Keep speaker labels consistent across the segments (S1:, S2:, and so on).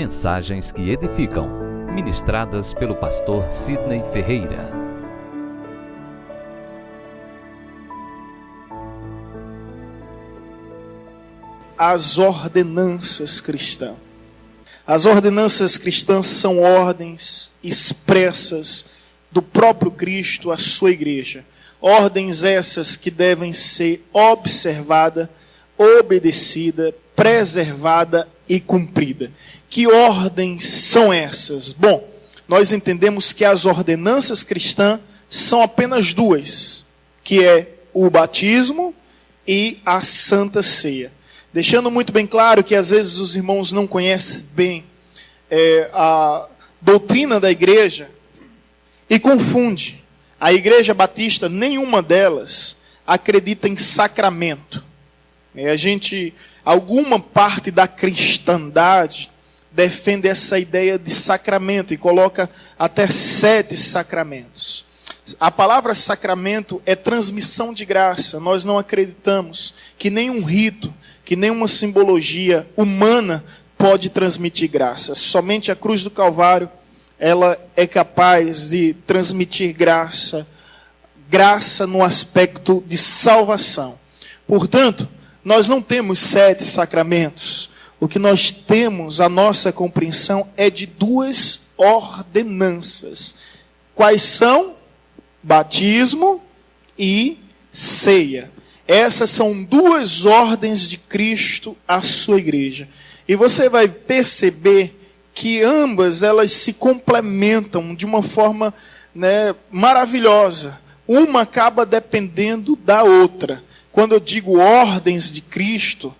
S1: Mensagens que edificam, ministradas pelo pastor Sidney Ferreira.
S2: As ordenanças cristãs. As ordenanças cristãs são ordens expressas do próprio Cristo à sua igreja. Ordens essas que devem ser observada, obedecida, preservada e cumprida. Que ordens são essas? Bom, nós entendemos que as ordenanças cristãs são apenas duas, que é o batismo e a Santa Ceia. Deixando muito bem claro que às vezes os irmãos não conhecem bem a doutrina da igreja e confunde. A igreja batista, nenhuma delas acredita em sacramento. Alguma parte da cristandade defende essa ideia de sacramento e coloca até 7 sacramentos. A palavra sacramento é transmissão de graça. Nós não acreditamos que nenhum rito, que nenhuma simbologia humana pode transmitir graça. Somente a cruz do Calvário, ela é capaz de transmitir graça. Graça no aspecto de salvação. Portanto, nós não temos 7 sacramentos. O que nós temos, a nossa compreensão, é de 2 ordenanças. Quais são? Batismo e ceia. Essas são 2 ordens de Cristo à sua igreja. E você vai perceber que ambas elas se complementam de uma forma maravilhosa. Uma acaba dependendo da outra. Quando eu digo ordens de Cristo,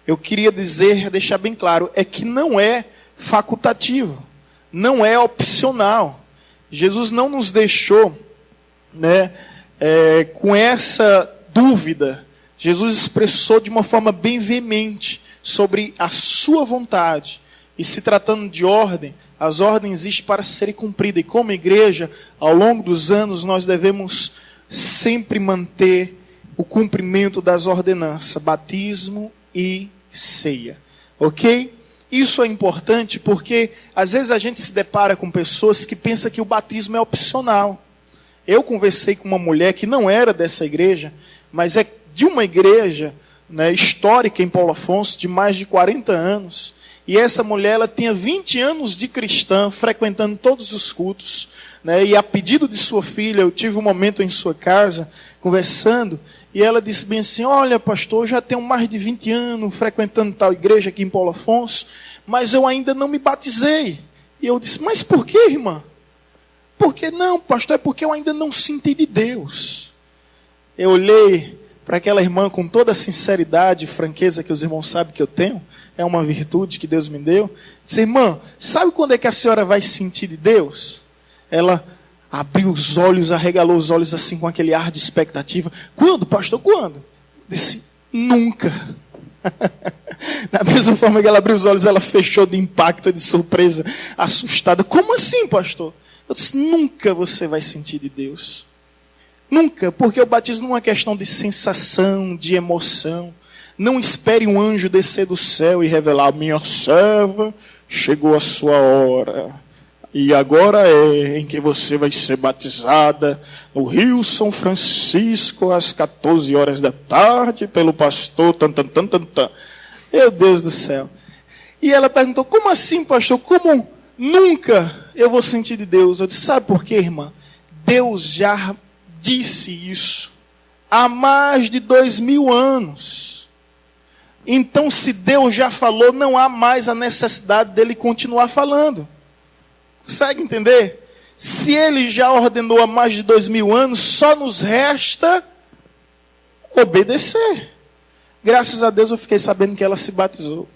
S2: eu queria deixar bem claro, é que não é facultativo, não é opcional. Jesus não nos deixou com essa dúvida. Jesus expressou de uma forma bem veemente sobre a sua vontade. E se tratando de ordem, as ordens existem para serem cumpridas. E como igreja, ao longo dos anos, nós devemos sempre manter o cumprimento das ordenanças, batismo e ceia. Ok? Isso é importante porque, às vezes, a gente se depara com pessoas que pensam que o batismo é opcional. Eu conversei com uma mulher que não era dessa igreja, mas é de uma igreja histórica em Paulo Afonso, de mais de 40 anos. E essa mulher, ela tinha 20 anos de cristã, frequentando todos os cultos. E a pedido de sua filha, eu tive um momento em sua casa, conversando, e ela disse bem assim, olha pastor, eu já tenho mais de 20 anos frequentando tal igreja aqui em Paulo Afonso, mas eu ainda não me batizei. E eu disse, mas por que, irmã? Por que não, pastor? É porque eu ainda não senti de Deus. Eu olhei para aquela irmã com toda a sinceridade e franqueza que os irmãos sabem que eu tenho, é uma virtude que Deus me deu. Disse, irmã, sabe quando é que a senhora vai sentir de Deus? Ela abriu os olhos, arregalou os olhos assim com aquele ar de expectativa. Quando, pastor? Quando? Eu disse, nunca. Da mesma forma que ela abriu os olhos, ela fechou de impacto, de surpresa, assustada. Como assim, pastor? Eu disse, nunca você vai sentir de Deus. Nunca, porque o batismo não é uma questão de sensação, de emoção. Não espere um anjo descer do céu e revelar, minha serva, chegou a sua hora. E agora é em que você vai ser batizada no Rio São Francisco, às 14 horas da tarde, pelo pastor, Meu Deus do céu. E ela perguntou, como assim, pastor? Como nunca eu vou sentir de Deus? Eu disse, sabe por quê, irmã? Deus já disse isso há mais de 2000 anos. Então, se Deus já falou, não há mais a necessidade dele continuar falando. Consegue entender? Se ele já ordenou há mais de 2000 anos, só nos resta obedecer. Graças a Deus eu fiquei sabendo que ela se batizou.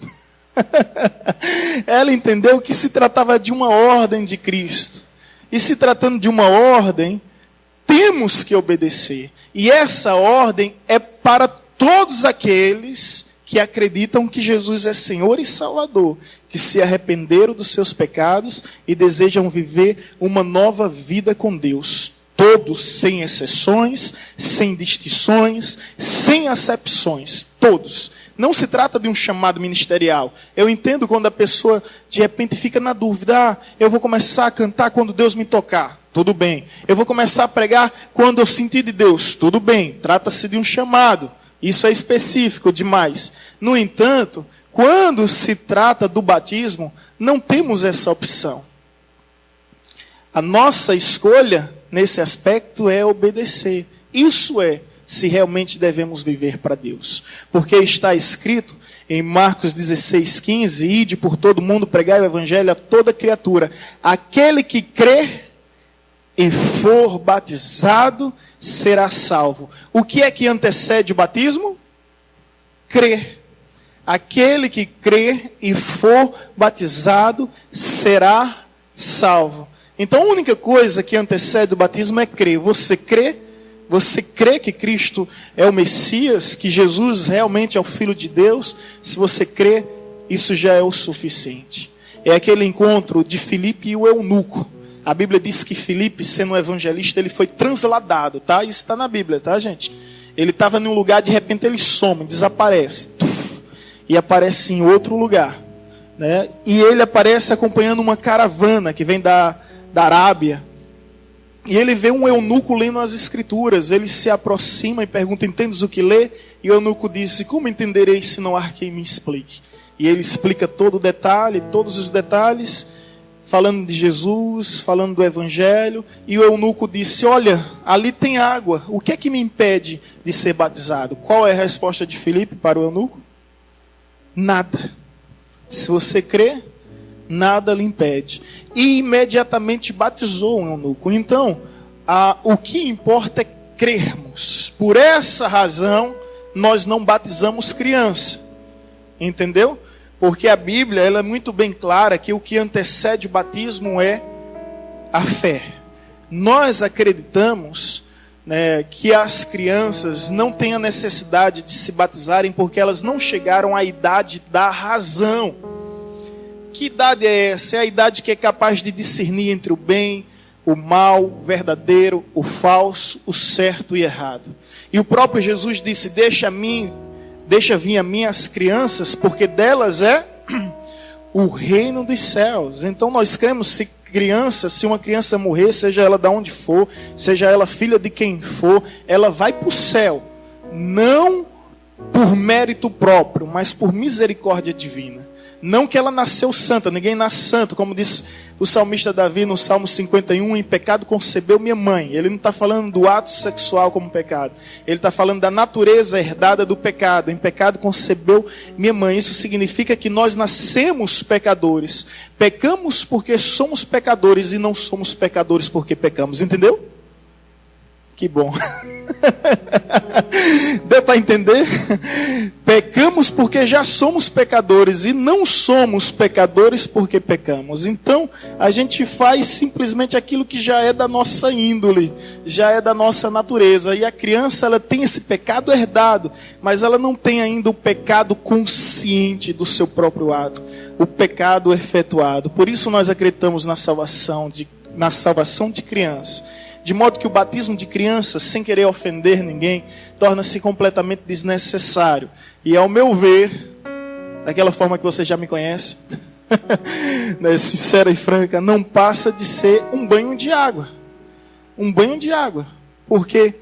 S2: Ela entendeu que se tratava de uma ordem de Cristo. E se tratando de uma ordem, temos que obedecer. E essa ordem é para todos aqueles que acreditam que Jesus é Senhor e Salvador, que se arrependeram dos seus pecados e desejam viver uma nova vida com Deus. Todos, sem exceções, sem distinções, sem acepções. Todos. Não se trata de um chamado ministerial. Eu entendo quando a pessoa, de repente, fica na dúvida. Eu vou começar a cantar quando Deus me tocar. Tudo bem. Eu vou começar a pregar quando eu sentir de Deus. Tudo bem. Trata-se de um chamado. Isso é específico demais. No entanto, quando se trata do batismo, não temos essa opção. A nossa escolha, nesse aspecto, é obedecer. Isso é se realmente devemos viver para Deus. Porque está escrito em Marcos 16:15, ide por todo mundo, pregai o evangelho a toda criatura. Aquele que crê e for batizado será salvo. O que é que antecede o batismo? Crer. Aquele que crê e for batizado será salvo. Então a única coisa que antecede o batismo é crer. Você crê? Você crê que Cristo é o Messias, que Jesus realmente é o Filho de Deus? Se você crê, isso já é o suficiente. É aquele encontro de Filipe e o eunuco. A Bíblia diz que Filipe, sendo um evangelista, ele foi transladado, tá? Isso está na Bíblia, tá, gente? Ele estava em um lugar, de repente ele some, desaparece. E aparece em outro lugar, né? E ele aparece acompanhando uma caravana que vem da Arábia. E ele vê um eunuco lendo as escrituras. Ele se aproxima e pergunta, entendes o que lê? E o eunuco disse, como entenderei se não há quem me explique? E ele explica todo o detalhe, todos os detalhes, falando de Jesus, falando do evangelho. E o eunuco disse, olha, ali tem água. O que é que me impede de ser batizado? Qual é a resposta de Filipe para o eunuco? Nada. Se você crê, nada lhe impede. E imediatamente batizou o eunuco. Então, o que importa é crermos. Por essa razão, nós não batizamos criança. Entendeu? Porque a Bíblia ela é muito bem clara que o que antecede o batismo é a fé. Nós acreditamos, né, que as crianças não têm a necessidade de se batizarem porque elas não chegaram à idade da razão. Que idade é essa? É a idade que é capaz de discernir entre o bem, o mal, o verdadeiro, o falso, o certo e errado. E o próprio Jesus disse, deixa vir a mim as crianças, porque delas é o reino dos céus. Então nós cremos se uma criança morrer, seja ela de onde for, seja ela filha de quem for, ela vai para o céu. Não por mérito próprio, mas por misericórdia divina. Não que ela nasceu santa, ninguém nasce santo, como disse o salmista Davi no Salmo 51, em pecado concebeu minha mãe. Ele não está falando do ato sexual como pecado, ele está falando da natureza herdada do pecado. Em pecado concebeu minha mãe. Isso significa que nós nascemos pecadores, pecamos porque somos pecadores e não somos pecadores porque pecamos, entendeu? Que bom. Deu para entender? Pecamos porque já somos pecadores e não somos pecadores porque pecamos. Então, a gente faz simplesmente aquilo que já é da nossa índole, já é da nossa natureza. E a criança, ela tem esse pecado herdado, mas ela não tem ainda o pecado consciente do seu próprio ato, o pecado efetuado. Por isso nós acreditamos na salvação de criança. De modo que o batismo de criança, sem querer ofender ninguém, torna-se completamente desnecessário. E ao meu ver, daquela forma que você já me conhece, né, sincera e franca, não passa de ser um banho de água. Um banho de água. Porque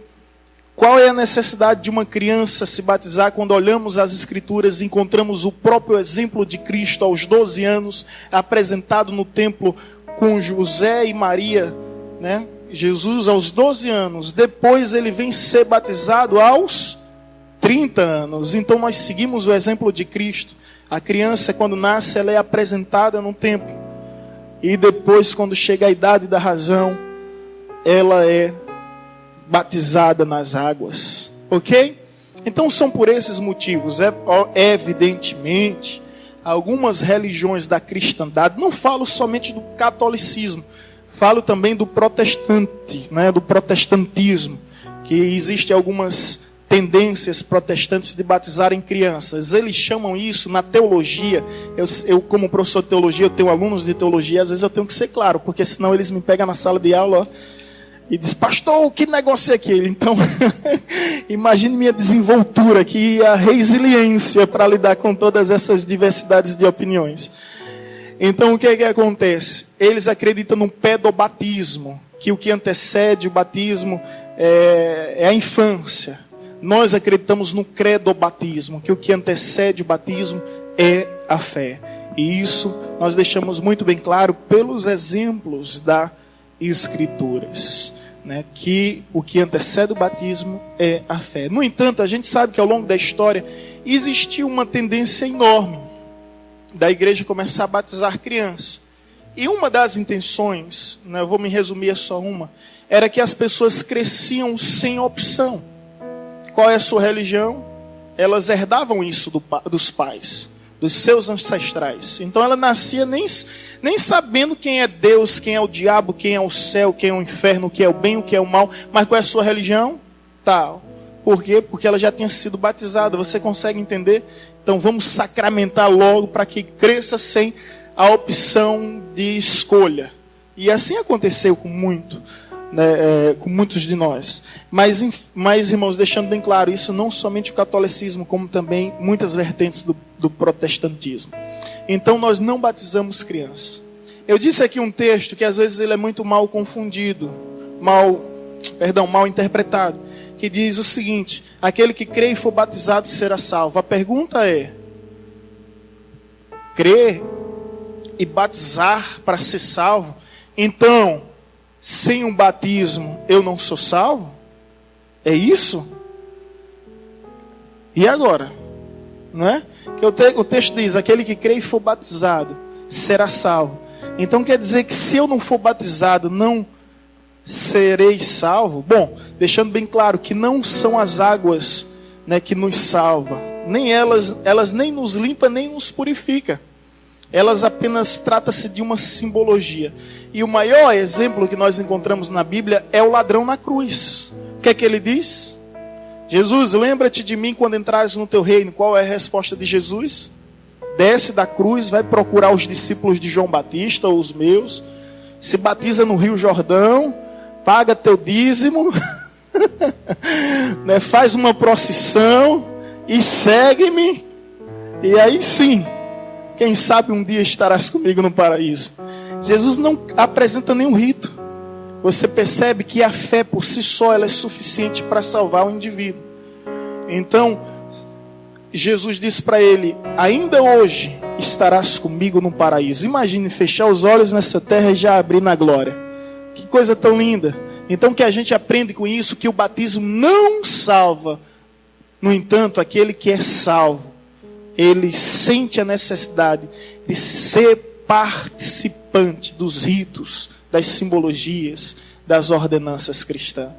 S2: qual é a necessidade de uma criança se batizar quando olhamos as Escrituras e encontramos o próprio exemplo de Cristo aos 12 anos, apresentado no templo com José e Maria, né? Jesus aos 12 anos, depois ele vem ser batizado aos 30 anos. Então nós seguimos o exemplo de Cristo. A criança, quando nasce, ela é apresentada no templo. E depois, quando chega a idade da razão, ela é batizada nas águas. Ok? Então são por esses motivos. Evidentemente, algumas religiões da cristandade, não falo somente do catolicismo, falo também do protestante, né, do protestantismo, que existem algumas tendências protestantes de batizarem crianças. Eles chamam isso na teologia. Eu como professor de teologia, eu tenho alunos de teologia, às vezes eu tenho que ser claro, porque senão eles me pegam na sala de aula, ó, e diz, pastor, que negócio é aquele? Então, Imagine minha desenvoltura aqui e a resiliência para lidar com todas essas diversidades de opiniões. Então o que é que acontece? Eles acreditam no pedobatismo, que o que antecede o batismo é a infância. Nós acreditamos no credobatismo, que o que antecede o batismo é a fé. E isso nós deixamos muito bem claro pelos exemplos das Escrituras, né? Que o que antecede o batismo é a fé. No entanto, a gente sabe que ao longo da história existiu uma tendência enorme da igreja começar a batizar crianças. E uma das intenções, né, eu vou me resumir a só uma, era que as pessoas cresciam sem opção. Qual é a sua religião? Elas herdavam isso dos pais, dos seus ancestrais. Então ela nascia nem sabendo quem é Deus, quem é o diabo, quem é o céu, quem é o inferno, o que é o bem, o que é o mal. Mas qual é a sua religião? Tal. Por quê? Porque ela já tinha sido batizada. Você consegue entender? Então vamos sacramentar logo para que cresça sem a opção de escolha. E assim aconteceu com muitos de nós. Mas, irmãos, deixando bem claro, isso não somente o catolicismo, como também muitas vertentes do protestantismo. Então nós não batizamos crianças. Eu disse aqui um texto que às vezes ele é muito mal confundido, mal interpretado, que diz o seguinte: aquele que crê e for batizado será salvo. A pergunta é: crer e batizar para ser salvo? Então, sem um batismo eu não sou salvo? É isso? E agora? Não é? Que o texto diz: aquele que crê e for batizado será salvo. Então quer dizer que se eu não for batizado não serei salvo? Bom, deixando bem claro que não são as águas, né, que nos salvam. Nem elas nem nos limpam, nem nos purificam. Elas apenas trata-se de uma simbologia. E o maior exemplo que nós encontramos na Bíblia é o ladrão na cruz. O que é que ele diz? Jesus, lembra-te de mim quando entrares no teu reino. Qual é a resposta de Jesus? Desce da cruz, vai procurar os discípulos de João Batista, ou os meus. Se batiza no Rio Jordão, paga teu dízimo, né, faz uma procissão e segue-me. E aí sim, quem sabe um dia estarás comigo no paraíso. Jesus não apresenta nenhum rito. Você percebe que a fé por si só ela é suficiente para salvar o indivíduo. Então, Jesus disse para ele: ainda hoje estarás comigo no paraíso. Imagine fechar os olhos nessa terra e já abrir na glória. Que coisa tão linda. Então que a gente aprende com isso que o batismo não salva. No entanto, aquele que é salvo, ele sente a necessidade de ser participante dos ritos, das simbologias, das ordenanças cristãs.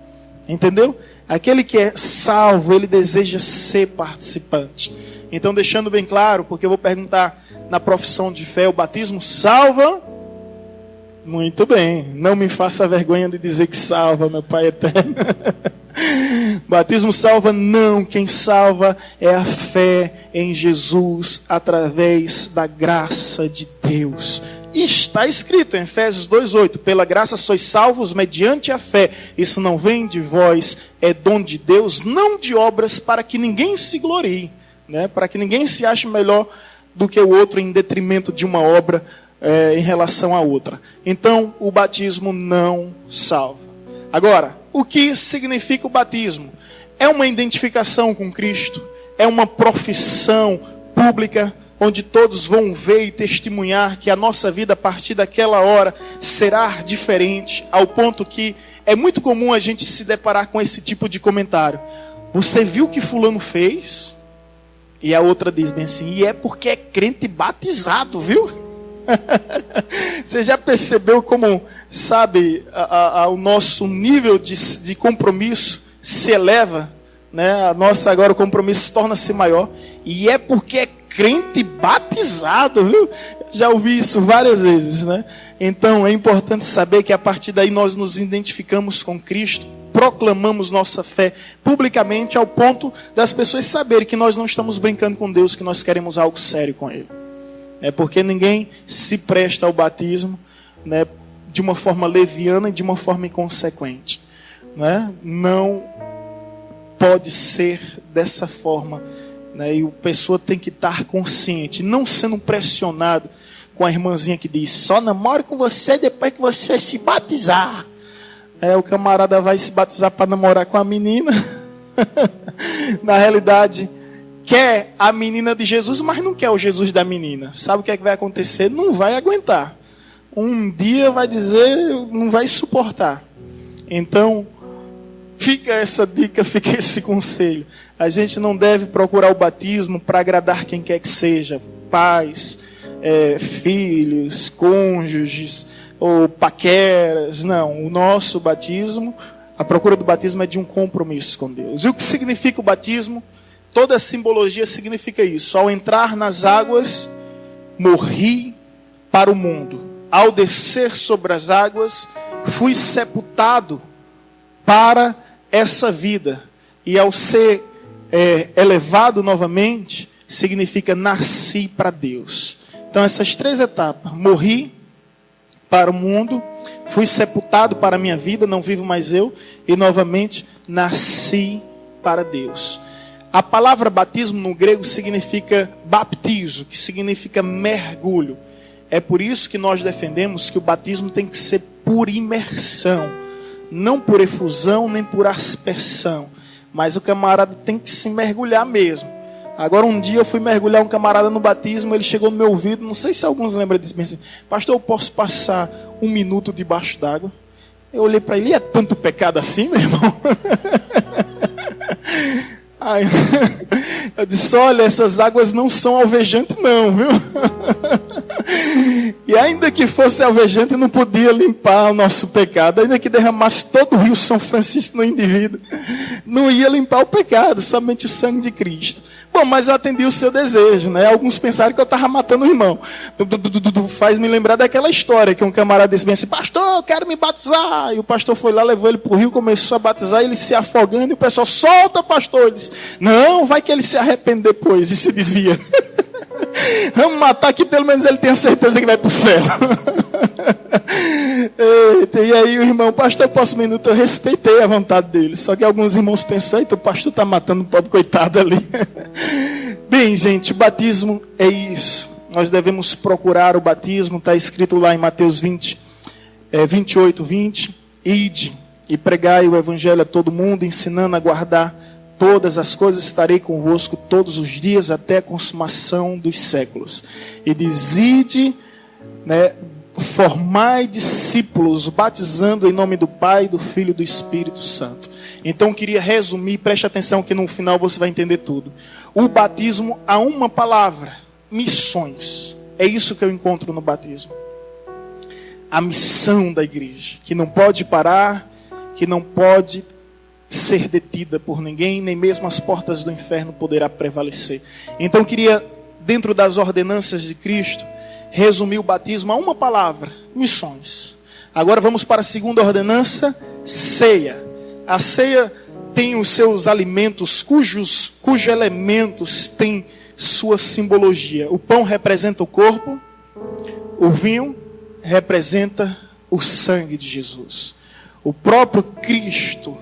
S2: Entendeu? Aquele que é salvo, ele deseja ser participante. Então, deixando bem claro, porque eu vou perguntar na profissão de fé: o batismo salva? Muito bem, não me faça vergonha de dizer que salva, meu Pai eterno. Batismo salva? Não, quem salva é a fé em Jesus através da graça de Deus. E está escrito em Efésios 2:8: pela graça sois salvos mediante a fé. Isso não vem de vós, é dom de Deus, não de obras, para que ninguém se glorie, né? Para que ninguém se ache melhor do que o outro em detrimento de uma obra em relação à outra. Então, o batismo não salva. Agora, o que significa o batismo? É uma identificação com Cristo, é uma profissão pública, onde todos vão ver e testemunhar que a nossa vida a partir daquela hora será diferente, ao ponto que é muito comum a gente se deparar com esse tipo de comentário: você viu o que fulano fez? E a outra diz bem assim: e é porque é crente batizado, viu? Você já percebeu como, sabe, o nosso nível de compromisso se eleva, né? Agora o compromisso torna-se maior. E é porque é crente batizado, viu? Já ouvi isso várias vezes, né? Então é importante saber que a partir daí nós nos identificamos com Cristo, proclamamos nossa fé publicamente, ao ponto das pessoas saberem que nós não estamos brincando com Deus, que nós queremos algo sério com Ele. É porque ninguém se presta ao batismo, né, de uma forma leviana e de uma forma inconsequente, né? Não pode ser dessa forma, né? E a pessoa tem que estar consciente, não sendo pressionado com a irmãzinha que diz: só namoro com você depois que você se batizar. O camarada vai se batizar para namorar com a menina. Na realidade, quer a menina de Jesus, mas não quer o Jesus da menina. Sabe o que é que vai acontecer? Não vai aguentar. Um dia vai dizer, não vai suportar. Então, fica essa dica, fica esse conselho. A gente não deve procurar o batismo para agradar quem quer que seja. Pais, filhos, cônjuges ou paqueras. Não, o nosso batismo, a procura do batismo é de um compromisso com Deus. E o que significa o batismo? Toda a simbologia significa isso. Ao entrar nas águas, morri para o mundo. Ao descer sobre as águas, fui sepultado para essa vida. E ao ser elevado novamente, significa nasci para Deus. Então essas 3 etapas: morri para o mundo, fui sepultado para a minha vida, não vivo mais eu, e novamente nasci para Deus. A palavra batismo no grego significa baptizo, que significa mergulho. É por isso que nós defendemos que o batismo tem que ser por imersão, não por efusão nem por aspersão, mas o camarada tem que se mergulhar mesmo. Agora, um dia eu fui mergulhar um camarada no batismo, ele chegou no meu ouvido, não sei se alguns lembram disso, assim: pastor, eu posso passar 1 minuto debaixo d'água? Eu olhei para ele: e é tanto pecado assim, meu irmão? Aí, eu disse: olha, essas águas não são alvejantes não, viu? E ainda que fosse alvejante, não podia limpar o nosso pecado. Ainda que derramasse todo o rio São Francisco no indivíduo, não ia limpar o pecado, somente o sangue de Cristo. Bom, mas eu atendi o seu desejo, né? Alguns pensaram que eu estava matando o irmão. Faz me lembrar daquela história que um camarada disse bem assim: pastor, eu quero me batizar. E o pastor foi lá, levou ele para o rio, começou a batizar, ele se afogando, e o pessoal: solta, pastor. Ele disse: não, vai que ele se arrepende depois e se desvia. Vamos matar que pelo menos ele tenha certeza que vai para o céu. Eita, e aí o irmão: pastor, posso um minuto? Eu respeitei a vontade dele. Só que alguns irmãos pensam: eita, o pastor está matando o pobre coitado ali. Bem, gente, o batismo é isso. Nós devemos procurar o batismo. Está escrito lá em Mateus 28:20. Ide e pregai o evangelho a todo mundo, ensinando a guardar todas as coisas, estarei convosco todos os dias até a consumação dos séculos. E diz: ide, né, formai discípulos, batizando em nome do Pai, do Filho e do Espírito Santo. Então queria resumir, preste atenção que no final você vai entender tudo. O batismo há uma palavra: missões. É isso que eu encontro no batismo. A missão da igreja, que não pode parar, que não pode ser detida por ninguém, nem mesmo as portas do inferno poderá prevalecer. Então queria, dentro das ordenanças de Cristo, resumir o batismo a uma palavra: missões. Agora vamos para a segunda ordenança: ceia. A ceia tem os seus alimentos, cujos elementos têm sua simbologia. O pão representa o corpo, o vinho representa o sangue de Jesus. O próprio Cristo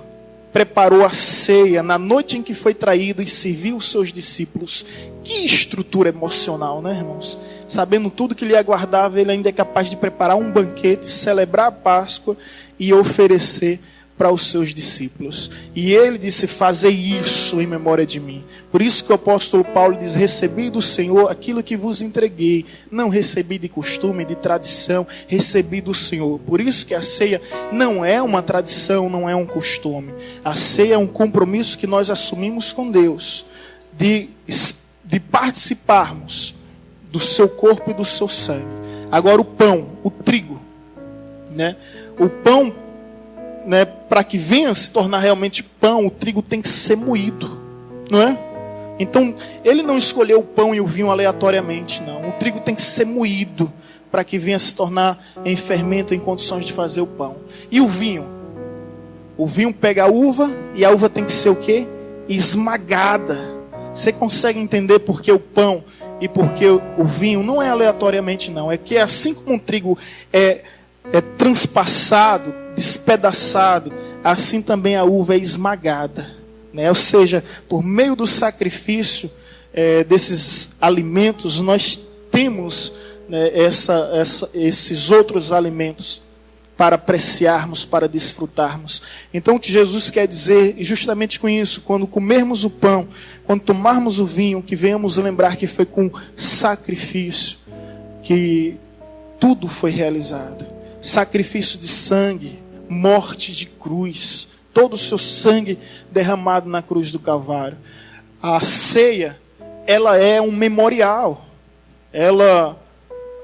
S2: preparou a ceia na noite em que foi traído e serviu os seus discípulos. Que estrutura emocional, né, irmãos? Sabendo tudo que lhe aguardava, ele ainda é capaz de preparar um banquete, celebrar a Páscoa e oferecer para os seus discípulos. E ele disse: fazei isso em memória de mim. Por isso que o apóstolo Paulo diz: recebi do Senhor aquilo que vos entreguei. Não recebi de costume, de tradição, recebi do Senhor. Por isso que a ceia não é uma tradição, não é um costume. A ceia é um compromisso que nós assumimos com Deus, de participarmos do seu corpo e do seu sangue. Agora o pão, o trigo, né? O pão, né, para que venha a se tornar realmente pão, o trigo tem que ser moído, não é? Então, ele não escolheu o pão e o vinho aleatoriamente, não. O trigo tem que ser moído para que venha a se tornar em fermento, em condições de fazer o pão. E o vinho? O vinho pega a uva e a uva tem que ser o quê? Esmagada. Você consegue entender por que o pão e por que o vinho não é aleatoriamente, não. É que assim como o trigo é transpassado, despedaçado, assim também a uva é esmagada né? Ou seja, por meio do sacrifício desses alimentos, nós temos, né, esses outros alimentos para apreciarmos, para desfrutarmos. Então o que Jesus quer dizer, e justamente com isso, quando comermos o pão, quando tomarmos o vinho, que venhamos lembrar que foi com sacrifício que tudo foi realizado. Sacrifício de sangue, morte de cruz, todo o seu sangue derramado na cruz do Calvário. A ceia, ela é um memorial. Ela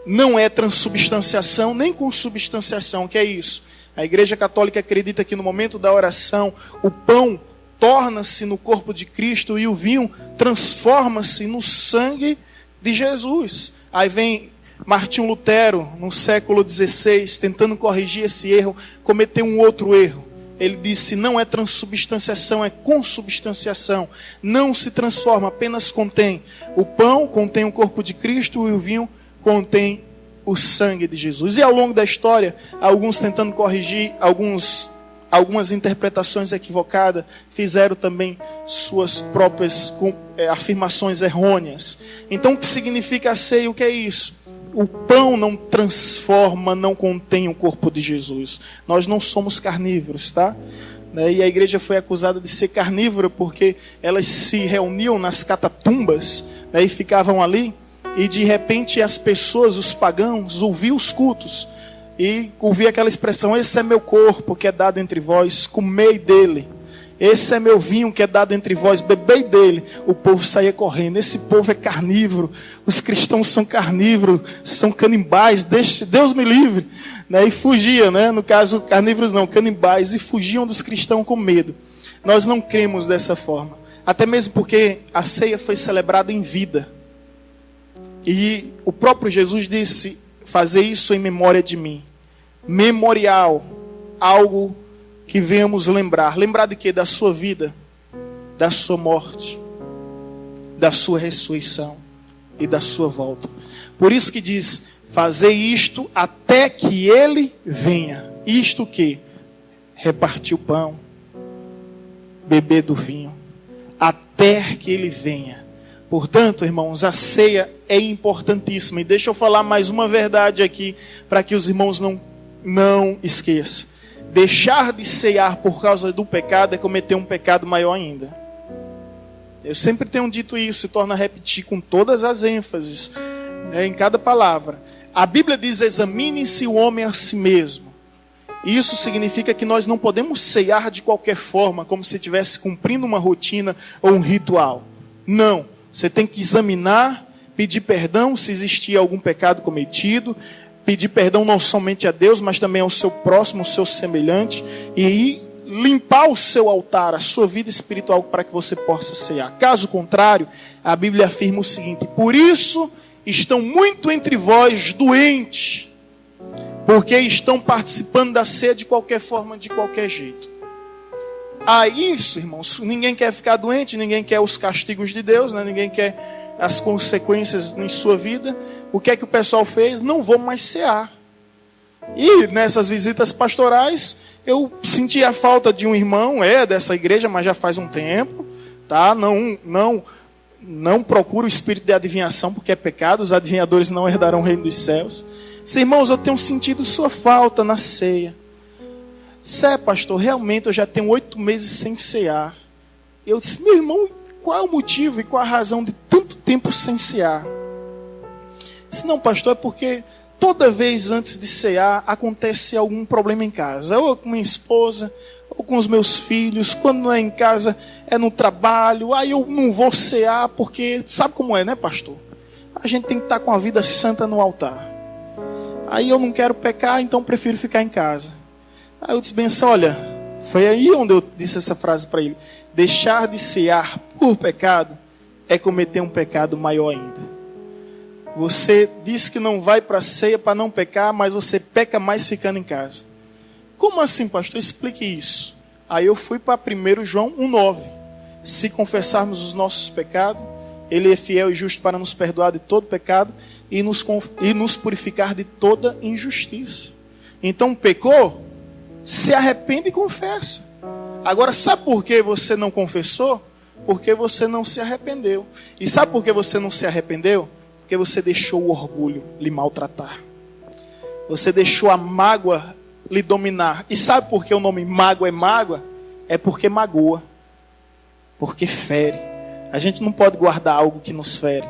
S2: não é transubstanciação, nem consubstanciação. O que é isso? A Igreja Católica acredita que no momento da oração, o pão torna-se no corpo de Cristo e o vinho transforma-se no sangue de Jesus. Aí vem Martinho Lutero, no século XVI, tentando corrigir esse erro, cometeu um outro erro. Ele disse, não é transubstanciação, é consubstanciação. Não se transforma, apenas contém. O pão contém o corpo de Cristo e o vinho contém o sangue de Jesus. E ao longo da história, alguns tentando corrigir, algumas interpretações equivocadas, fizeram também suas próprias afirmações errôneas. Então o que significa a ceia? O que é isso? O pão não transforma, não contém o corpo de Jesus. Nós não somos carnívoros, tá? E a igreja foi acusada de ser carnívora porque elas se reuniam nas catatumbas, e ficavam ali. E de repente as pessoas, os pagãos, ouviam os cultos. E ouviam aquela expressão, esse é meu corpo que é dado entre vós, comei dele. Esse é meu vinho que é dado entre vós, bebei dele. O povo saía correndo. Esse povo é carnívoro. Os cristãos são carnívoros, são canibais. Deus me livre. E fugia, né? No caso, carnívoros não, canibais. E fugiam dos cristãos com medo. Nós não cremos dessa forma. Até mesmo porque a ceia foi celebrada em vida. E o próprio Jesus disse, fazer isso em memória de mim. Memorial, algo que venhamos lembrar. Lembrar de quê? Da sua vida, da sua morte, da sua ressurreição e da sua volta. Por isso que diz, fazer isto até que ele venha. Isto que? Repartir o pão, beber do vinho, até que ele venha. Portanto, irmãos, a ceia é importantíssima. E deixa eu falar mais uma verdade aqui, para que os irmãos não esqueçam. Deixar de ceiar por causa do pecado é cometer um pecado maior ainda. Eu sempre tenho dito isso, se torna a repetir com todas as ênfases, em cada palavra. A Bíblia diz, examine-se o homem a si mesmo. Isso significa que nós não podemos ceiar de qualquer forma, como se estivesse cumprindo uma rotina ou um ritual. Não, você tem que examinar, pedir perdão se existir algum pecado cometido, pedir perdão não somente a Deus, mas também ao seu próximo, ao seu semelhante, e limpar o seu altar, a sua vida espiritual, para que você possa ceiar. Caso contrário, a Bíblia afirma o seguinte, por isso estão muito entre vós doentes, porque estão participando da ceia de qualquer forma, de qualquer jeito. Isso, irmãos, ninguém quer ficar doente, ninguém quer os castigos de Deus, né? Ninguém quer as consequências em sua vida. O que é que o pessoal fez? Não vou mais cear. E nessas visitas pastorais, eu senti a falta de um irmão, dessa igreja, mas já faz um tempo, tá? Não procuro o espírito de adivinhação, porque é pecado, os adivinhadores não herdarão o reino dos céus. Irmãos, eu tenho sentido sua falta na ceia. Pastor, realmente eu já tenho 8 meses sem cear. Eu disse, meu irmão, qual é o motivo e qual a razão de tanto tempo sem cear? Disse, não, pastor, é porque toda vez antes de cear acontece algum problema em casa. Ou com minha esposa, ou com os meus filhos. Quando não é em casa, é no trabalho. Aí eu não vou cear porque, sabe como é, né, pastor? A gente tem que estar com a vida santa no altar. Aí eu não quero pecar, então prefiro ficar em casa. Aí eu disse bem assim, olha, foi aí onde eu disse essa frase para ele. Deixar de cear por pecado é cometer um pecado maior ainda. Você diz que não vai para a ceia para não pecar, mas você peca mais ficando em casa. Como assim, pastor? Explique isso. Aí eu fui para 1 João 1,9. Se confessarmos os nossos pecados, Ele é fiel e justo para nos perdoar de todo pecado e nos purificar de toda injustiça. Então pecou? Se arrepende e confessa. Agora, sabe por que você não confessou? Porque você não se arrependeu. E sabe por que você não se arrependeu? Porque você deixou o orgulho lhe maltratar. Você deixou a mágoa lhe dominar. E sabe por que o nome mágoa é mágoa? É porque magoa. Porque fere. A gente não pode guardar algo que nos fere.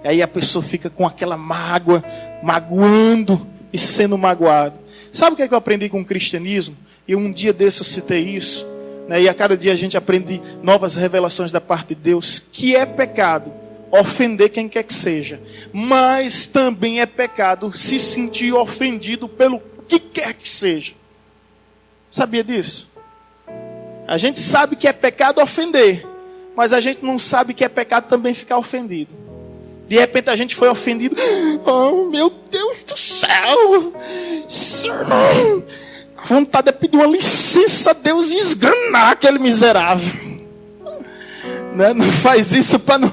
S2: E aí a pessoa fica com aquela mágoa, magoando e sendo magoado. Sabe o que é que eu aprendi com o cristianismo? E um dia desse eu citei isso. Né? E a cada dia a gente aprende novas revelações da parte de Deus. Que é pecado ofender quem quer que seja. Mas também é pecado se sentir ofendido pelo que quer que seja. Sabia disso? A gente sabe que é pecado ofender. Mas a gente não sabe que é pecado também ficar ofendido. De repente a gente foi ofendido. Oh, meu Deus do céu! Senhor, a vontade é pedir uma licença a Deus e esganar aquele miserável. Né? Não faz isso para não...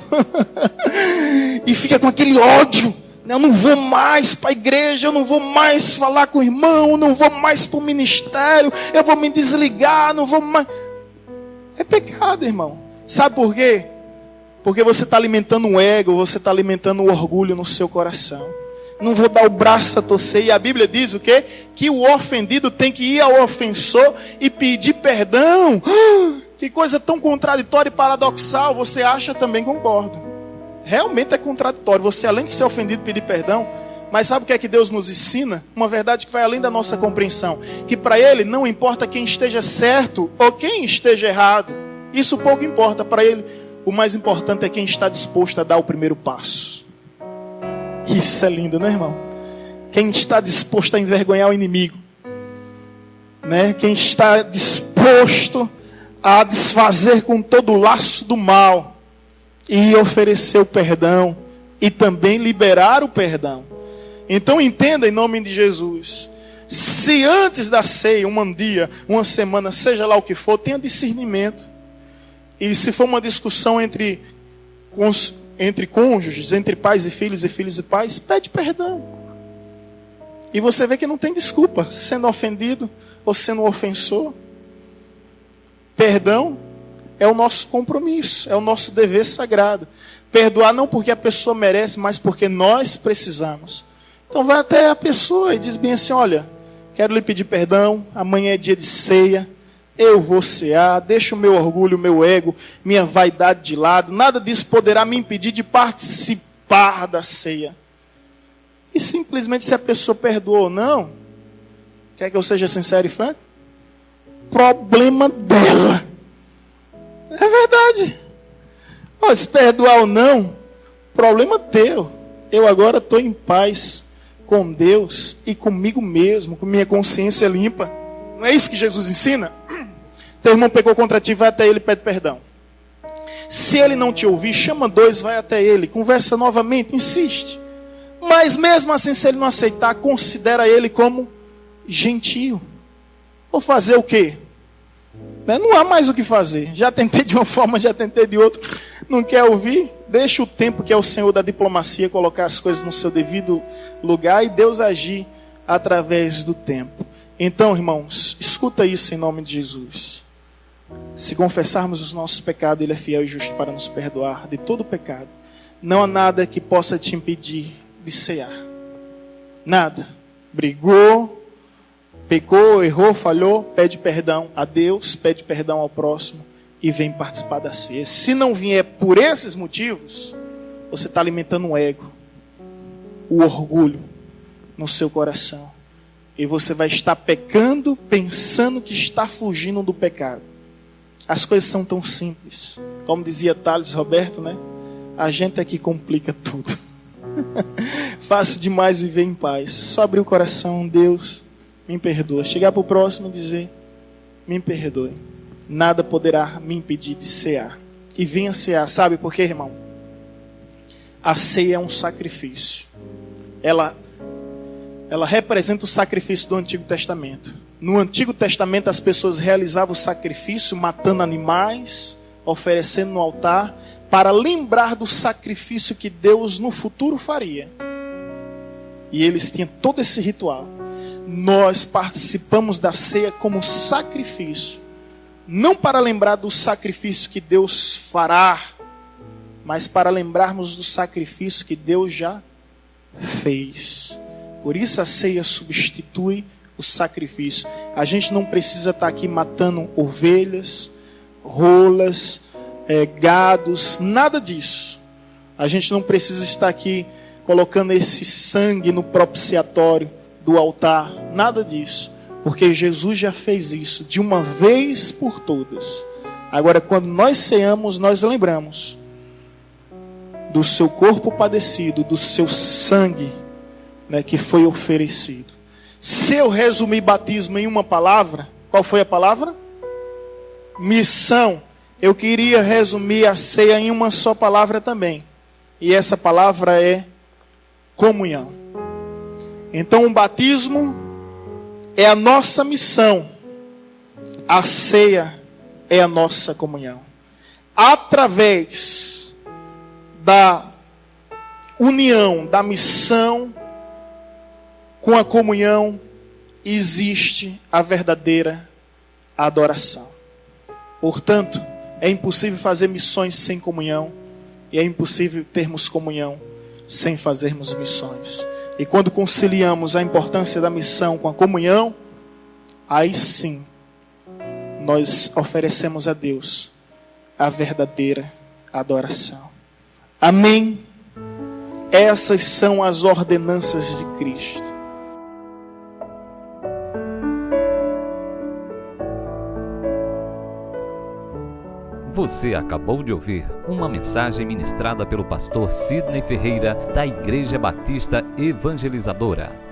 S2: E fica com aquele ódio. Eu não vou mais para a igreja, eu não vou mais falar com o irmão, eu não vou mais para o ministério, eu vou me desligar, não vou mais... É pecado, irmão. Sabe por quê? Porque você está alimentando um ego, você está alimentando um orgulho no seu coração. Não vou dar o braço a torcer. E a Bíblia diz o quê? Que o ofendido tem que ir ao ofensor e pedir perdão. Que coisa tão contraditória e paradoxal. Você acha? Também concordo. Realmente é contraditório. Você, além de ser ofendido, pedir perdão. Mas sabe o que é que Deus nos ensina? Uma verdade que vai além da nossa compreensão. Que para Ele não importa quem esteja certo ou quem esteja errado. Isso pouco importa. Para Ele, o mais importante é quem está disposto a dar o primeiro passo. Isso é lindo, né, irmão? Quem está disposto a envergonhar o inimigo. Né? Quem está disposto a desfazer com todo o laço do mal. E oferecer o perdão. E também liberar o perdão. Então entenda em nome de Jesus. Se antes da ceia, um dia, uma semana, seja lá o que for, tenha discernimento. E se for uma discussão entre cônjuges, entre pais e filhos e pais, pede perdão. E você vê que não tem desculpa, sendo ofendido ou sendo um ofensor. Perdão é o nosso compromisso, é o nosso dever sagrado. Perdoar não porque a pessoa merece, mas porque nós precisamos. Então vai até a pessoa e diz bem assim, olha, quero lhe pedir perdão, amanhã é dia de ceia. Eu vou cear, deixo o meu orgulho, o meu ego, minha vaidade de lado. Nada disso poderá me impedir de participar da ceia. E simplesmente se a pessoa perdoou ou não, quer que eu seja sincero e franco? Problema dela. É verdade. Se perdoar ou não, problema teu. Eu agora estou em paz com Deus e comigo mesmo, com minha consciência limpa. Não é isso que Jesus ensina? Teu irmão pecou contra ti, vai até ele e pede perdão. Se ele não te ouvir, chama dois, vai até ele, conversa novamente, insiste. Mas mesmo assim, se ele não aceitar, considera ele como gentio. Vou fazer o quê? Não há mais o que fazer. Já tentei de uma forma, já tentei de outra. Não quer ouvir? Deixa o tempo que é o Senhor da diplomacia colocar as coisas no seu devido lugar e Deus agir através do tempo. Então, irmãos, escuta isso em nome de Jesus. Se confessarmos os nossos pecados, Ele é fiel e justo para nos perdoar de todo pecado. Não há nada que possa te impedir de cear. Nada. Brigou, pecou, errou, falhou, pede perdão a Deus, pede perdão ao próximo e vem participar da ceia. Se não vier por esses motivos, você está alimentando o ego, o orgulho no seu coração. E você vai estar pecando pensando que está fugindo do pecado. As coisas são tão simples. Como dizia Thales Roberto, né? A gente é que complica tudo. Fácil demais viver em paz. Só abrir o coração, Deus, me perdoa. Chegar para o próximo e dizer, me perdoe. Nada poderá me impedir de cear. E venha cear. Sabe por quê, irmão? A ceia é um sacrifício. Ela representa o sacrifício do Antigo Testamento. No Antigo Testamento as pessoas realizavam o sacrifício matando animais, oferecendo no altar, para lembrar do sacrifício que Deus no futuro faria. E eles tinham todo esse ritual. Nós participamos da ceia como sacrifício, não para lembrar do sacrifício que Deus fará, mas para lembrarmos do sacrifício que Deus já fez. Por isso a ceia substitui o sacrifício. A gente não precisa estar aqui matando ovelhas, rolas, gados, nada disso. A gente não precisa estar aqui colocando esse sangue no propiciatório do altar, nada disso. Porque Jesus já fez isso de uma vez por todas. Agora, quando nós ceamos, nós lembramos do seu corpo padecido, do seu sangue, né, que foi oferecido. Se eu resumir batismo em uma palavra, qual foi a palavra? Missão. Eu queria resumir a ceia em uma só palavra também. E essa palavra é comunhão. Então o batismo é a nossa missão. A ceia é a nossa comunhão. Através da união, da missão com a comunhão, existe a verdadeira adoração. Portanto, é impossível fazer missões sem comunhão, e é impossível termos comunhão sem fazermos missões. E quando conciliamos a importância da missão com a comunhão, aí sim, nós oferecemos a Deus a verdadeira adoração. Amém? Essas são as ordenanças de Cristo.
S1: Você acabou de ouvir uma mensagem ministrada pelo pastor Sidney Ferreira, da Igreja Batista Evangelizadora.